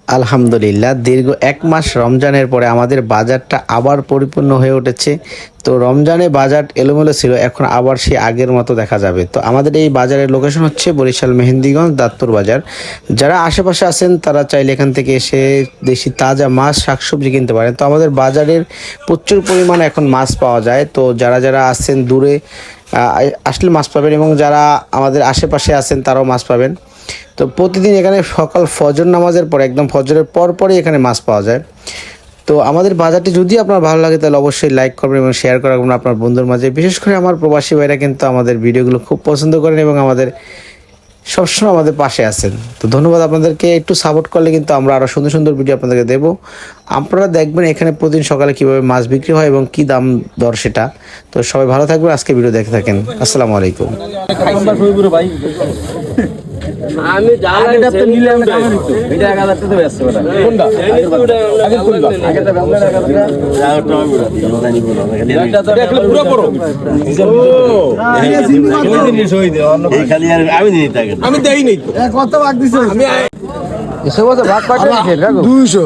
আলহামদুলিল্লাহ, দীর্ঘ ১ মাস রমজানের পরে আমাদের বাজারটা আবার পরিপূর্ণ হয়ে উঠেছে। তো রমজানে বাজার এলোমেলো ছিল, এখন আবার সেই আগের মতো দেখা যাবে। তো আমাদের এই বাজারের লোকেশন হচ্ছে বরিশাল মেহেন্দিগঞ্জ দাঁতপুর বাজার। যারা আশেপাশে আছেন তারা চাইলে এখান থেকে এসে দেশি তাজা মাছ শাকসবজি কিনতে পারেন। তো আমাদের বাজারের প্রচুর পরিমাণে এখন মাছ পাওয়া যায়। তো যারা আছেন দূরে আসলে মাছ পাবেন, এবং যারা আমাদের আশেপাশে আছেন তারাও মাছ পাবেন। তো প্রতিদিন এখানে সকাল ফজর নামাজের পরে, একদম ফজরের পরই এখানে মাছ পাওয়া যায়। তো আমাদের বাজারটি যদি আপনার ভালো লাগে তাহলে অবশ্যই লাইক করবেন এবং শেয়ার করবেন আপনার বন্ধুর মাঝে। বিশেষ করে আমার প্রবাসী ভাইরা কিন্তু আমাদের ভিডিওগুলো খুব পছন্দ করেন এবং আমাদের সবসময় আমাদের পাশে আছেন। তো ধন্যবাদ আপনাদেরকে, একটু সাপোর্ট করলে কিন্তু আমরা আরও সুন্দর সুন্দর ভিডিও আপনাদেরকে দেবো। আপনারা দেখবেন এখানে প্রতিদিন সকালে কীভাবে মাছ বিক্রি হয় এবং কী দাম দর সেটা। তো সবাই ভালো থাকবেন, আজকে ভিডিও দেখে থাকেন। আসসালামু আলাইকুম। আমি জানি তো নিলাম না কামার তো এটা 1000 টাকা বেচছ বেটা কোনটা আগে কোনটা আগে তো বেচলে 1000 টাকা এটা তো দেখলে পুরো করো ও জিনিস হই দে এই খালি আর আমি দিই টাকা আমি দেই নাই কত ভাগ দিছ আমি এসে বলতে ভাগ কয়টা দিছেন রাখো 200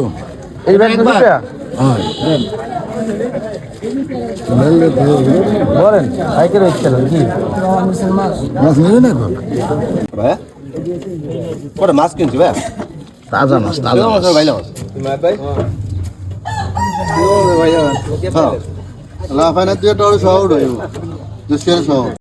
এই ব্যাগ 200 টাকা হ্যাঁ বলেন আইকে রইছে কি মাছ নিয়ে না ভাই পরে মাছ কিনছি ভাই তাজা মাছ ভাই ভাই লাফানা দিয়ে টড় শহর হইব দুশো শহর